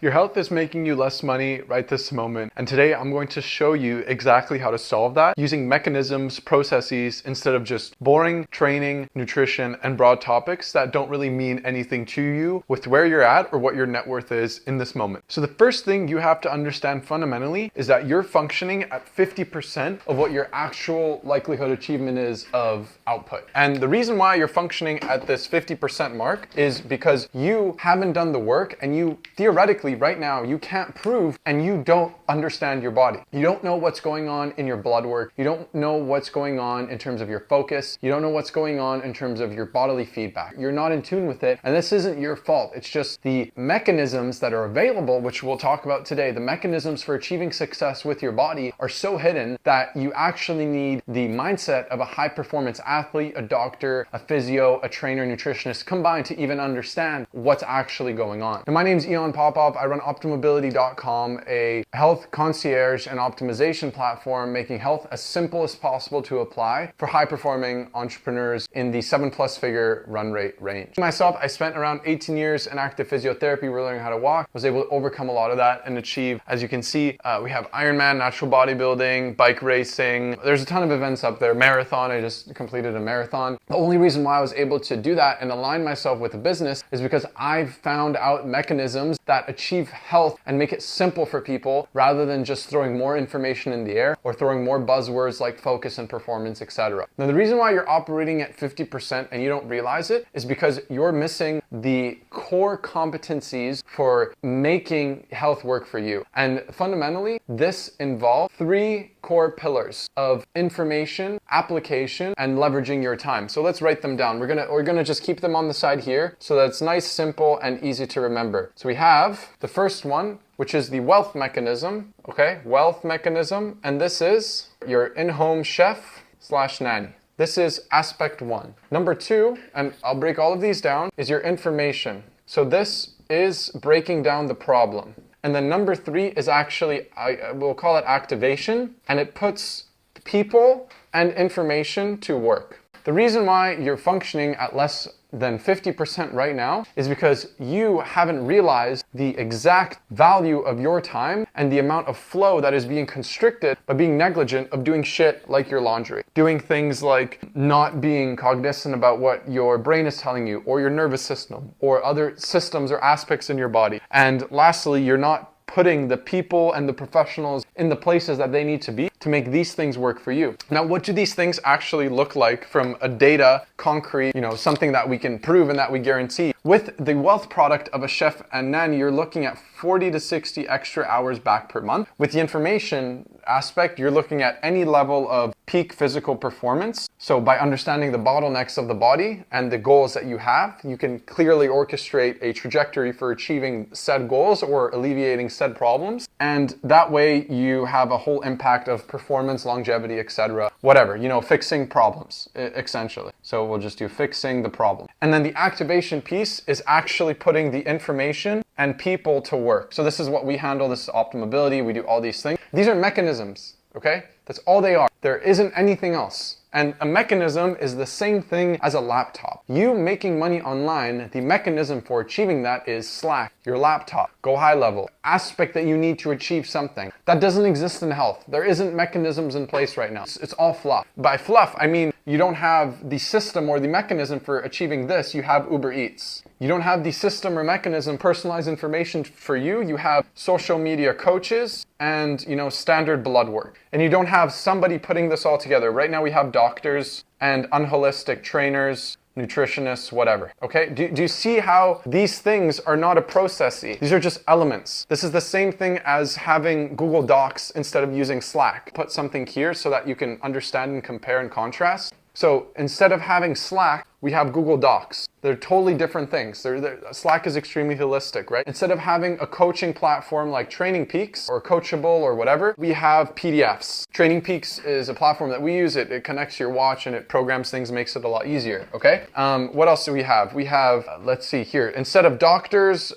Your health is making you less money right this moment, and today I'm going to show you exactly how to solve that using mechanisms, processes, instead of just boring training, nutrition, and broad topics that don't really mean anything to you with where you're at or what your net worth is in this moment. So the first thing you have to understand fundamentally is that you're functioning at 50% of what your actual likelihood achievement is of output. And the reason why you're functioning at this 50% mark is because you haven't done the work, and you theoretically right now you can't prove, and you don't understand your body. You don't know what's going on in your blood work. You don't know what's going on in terms of your focus. You don't know what's going on in terms of your bodily feedback. You're not in tune with it, and this isn't your fault. It's just the mechanisms that are available, which we'll talk about today. The mechanisms for achieving success with your body are so hidden that you actually need the mindset of a high performance athlete, a doctor, a physio, a trainer, nutritionist combined to even understand what's actually going on. Now, my name is Ian Popov. I run optimobility.com, a health concierge and optimization platform making health as simple as possible to apply for high-performing entrepreneurs in the 7+ figure run rate range. Myself, I spent around 18 years in active physiotherapy, learning how to walk, was able to overcome a lot of that and achieve, as you can see, we have Ironman, natural bodybuilding, bike racing. There's a ton of events up there. Marathon, I just completed a marathon. The only reason why I was able to do that and align myself with a business is because I've found out mechanisms that achieve health and make it simple for people rather than just throwing more information in the air or throwing more buzzwords like focus and performance, etc. Now, the reason why you're operating at 50% and you don't realize it is because you're missing the core competencies for making health work for you. And fundamentally, this involves 3 core pillars of information, application, and leveraging your time. So let's write them down. We're gonna just keep them on the side here so that it's nice, simple, and easy to remember. So we have the first one, which is the wealth mechanism. Okay, wealth mechanism, and this is your in-home chef / nanny. This is aspect 1. Number 2, and I'll break all of these down, is your information. So this is breaking down the problem. And then number 3 is actually, we'll call it activation, and it puts people and information to work. The reason why you're functioning at less than 50% right now is because you haven't realized the exact value of your time and the amount of flow that is being constricted by being negligent of doing shit like your laundry. Doing things like not being cognizant about what your brain is telling you, or your nervous system, or other systems or aspects in your body. And lastly, you're not putting the people and the professionals in the places that they need to be to make these things work for you. Now, what do these things actually look like from a data, concrete, something that we can prove and that we guarantee? With the wealth product of a chef and nanny, you're looking at 40 to 60 extra hours back per month. With the information aspect, you're looking at any level of peak physical performance. So by understanding the bottlenecks of the body and the goals that you have, you can clearly orchestrate a trajectory for achieving said goals or alleviating said problems. And that way you have a whole impact of performance, longevity, etc. Whatever, fixing problems, essentially. So we'll just do fixing the problem. And then the activation piece is actually putting the information and people to work. So this is what we handle. This is optimability. We do all these things. These are mechanisms, okay? That's all they are. There isn't anything else. And a mechanism is the same thing as a laptop. You making money online, the mechanism for achieving that is Slack, your laptop, go high level, aspect that you need to achieve something. That doesn't exist in health. There isn't mechanisms in place right now. It's all fluff. By fluff, I mean you don't have the system or the mechanism for achieving this. You have Uber Eats. You don't have the system or mechanism, personalized information for you. You have social media coaches and, standard blood work. And you don't have somebody putting this all together. Right now we have doctors and unholistic trainers, nutritionists, whatever, okay? Do you see how these things are not a processy? These are just elements. This is the same thing as having Google Docs instead of using Slack. Put something here so that you can understand and compare and contrast. So instead of having Slack, we have Google Docs. They're totally different things. Slack is extremely holistic, right? Instead of having a coaching platform like Training Peaks or Coachable or whatever, we have PDFs. Training Peaks is a platform that we use. It connects your watch and it programs things, makes it a lot easier, okay? What else do we have? We have, let's see here, instead of doctors,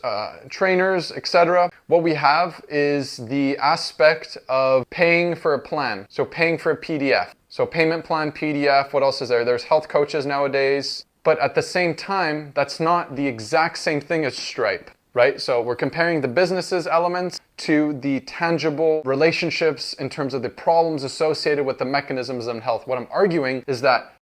trainers, etc., what we have is the aspect of paying for a plan. So paying for a PDF. So payment plan, PDF, what else is there? There's health coaches nowadays. But at the same time, that's not the exact same thing as Stripe. right? So we're comparing the business's elements to the tangible relationships in terms of the problems associated with the mechanisms in health. What I'm arguing is that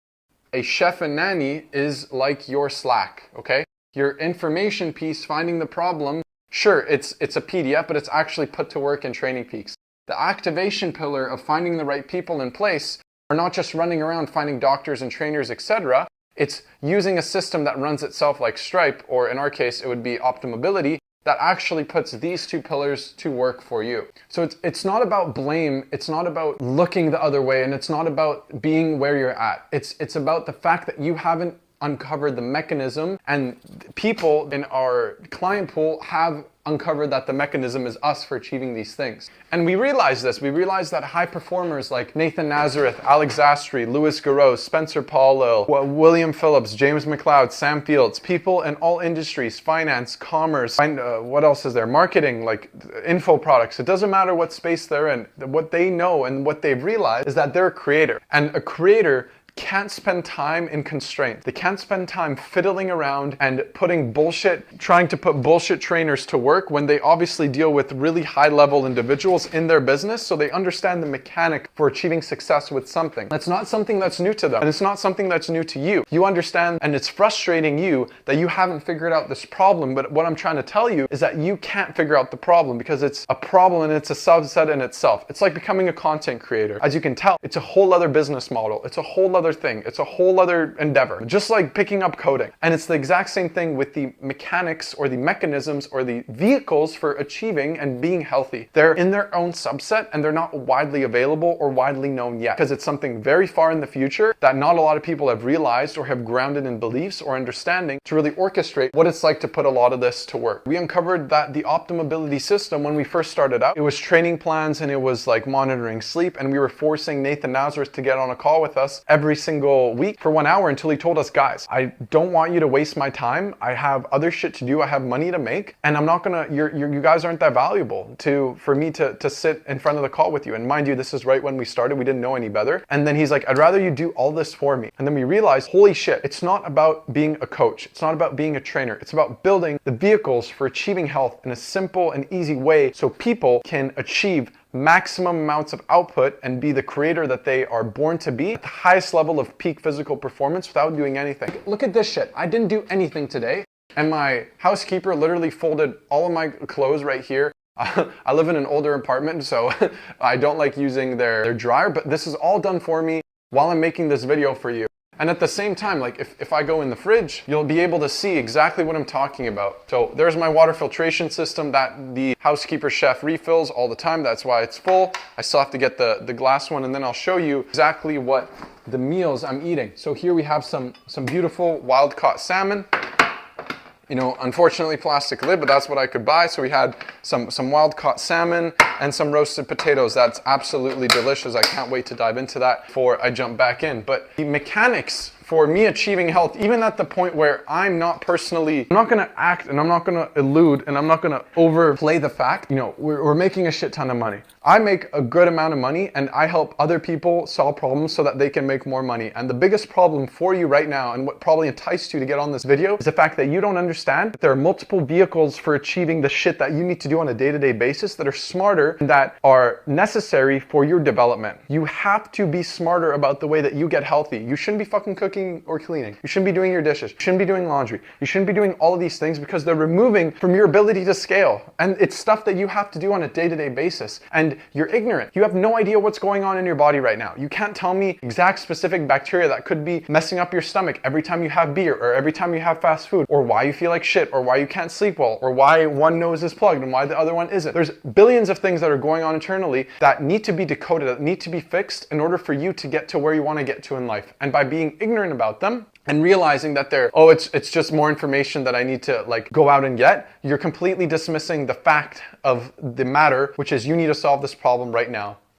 a chef and nanny is like your Slack, okay? Your information piece, finding the problem, sure, it's a PDF, but it's actually put to work in Training Peaks. The activation pillar of finding the right people in place are not just running around finding doctors and trainers, etc. It's using a system that runs itself like Stripe, or in our case, it would be Optimobility, that actually puts these two pillars to work for you. So it's not about blame, it's not about looking the other way, and it's not about being where you're at. It's about the fact that you haven't uncovered the mechanism, and people in our client pool have uncovered that the mechanism is us for achieving these things. And we realize this. We realize that high performers like Nathan Nazareth, Alex Zastry, Louis Garros, Spencer Paulo, William Phillips, James McLeod, Sam Fields, people in all industries, finance, commerce, what else is there? Marketing, like info products. It doesn't matter what space they're in. What they know and what they've realized is that they're a creator. And a creator can't spend time in constraint. They can't spend time fiddling around and trying to put bullshit trainers to work when they obviously deal with really high level individuals in their business, so they understand the mechanic for achieving success with something. That's not something that's new to them, and it's not something that's new to you. You understand, and it's frustrating you that you haven't figured out this problem, but what I'm trying to tell you is that you can't figure out the problem because it's a problem and it's a subset in itself. It's like becoming a content creator. As you can tell, it's a whole other business model. It's a whole other thing. It's a whole other endeavor, just like picking up coding. And it's the exact same thing with the mechanics or the mechanisms or the vehicles for achieving and being healthy. They're in their own subset and they're not widely available or widely known yet because it's something very far in the future that not a lot of people have realized or have grounded in beliefs or understanding to really orchestrate what it's like to put a lot of this to work. We uncovered that the Optimobility system, when we first started out, it was training plans and it was like monitoring sleep, and we were forcing Nathan Nazareth to get on a call with us every single week for 1 hour until he told us, guys, I don't want you to waste my time. I have other shit to do. I have money to make, and I'm not gonna, you guys aren't that valuable for me to sit in front of the call with you. And mind you, this is right when we started. We didn't know any better. And then he's like, I'd rather you do all this for me. And then we realized, holy shit, it's not about being a coach. It's not about being a trainer. It's about building the vehicles for achieving health in a simple and easy way so people can achieve maximum amounts of output and be the creator that they are born to be at the highest level of peak physical performance without doing anything. Look at this shit. I didn't do anything today, and my housekeeper literally folded all of my clothes right here. I live in an older apartment, so I don't like using their dryer, but this is all done for me while I'm making this video for you. And at the same time, like if I go in the fridge, you'll be able to see exactly what I'm talking about. So there's my water filtration system that the housekeeper chef refills all the time. That's why it's full. I still have to get the glass one, and then I'll show you exactly what the meals I'm eating. So here we have some beautiful wild caught salmon. You know, unfortunately plastic lid, but that's what I could buy. So we had some wild caught salmon and some roasted potatoes. That's absolutely delicious. I can't wait to dive into that before I jump back in. But the mechanics for me achieving health, even at the point where I'm not gonna act and I'm not gonna elude and I'm not gonna overplay the fact, you know, we're making a shit ton of money. I make a good amount of money and I help other people solve problems so that they can make more money. And the biggest problem for you right now, and what probably enticed you to get on this video, is the fact that you don't understand that there are multiple vehicles for achieving the shit that you need to do on a day-to-day basis that are smarter and that are necessary for your development. You have to be smarter about the way that you get healthy. You shouldn't be fucking cooking or cleaning. You shouldn't be doing your dishes. You shouldn't be doing laundry. You shouldn't be doing all of these things because they're removing from your ability to scale. And it's stuff that you have to do on a day-to-day basis. And you're ignorant. You have no idea what's going on in your body right now. You can't tell me exact specific bacteria that could be messing up your stomach every time you have beer or every time you have fast food, or why you feel like shit, or why you can't sleep well, or why one nose is plugged and why the other one isn't. There's billions of things that are going on internally that need to be decoded, that need to be fixed in order for you to get to where you want to get to in life. And by being ignorant about them and realizing that it's just more information that I need to like go out and get, you're completely dismissing the fact of the matter, which is you need to solve this problem right now.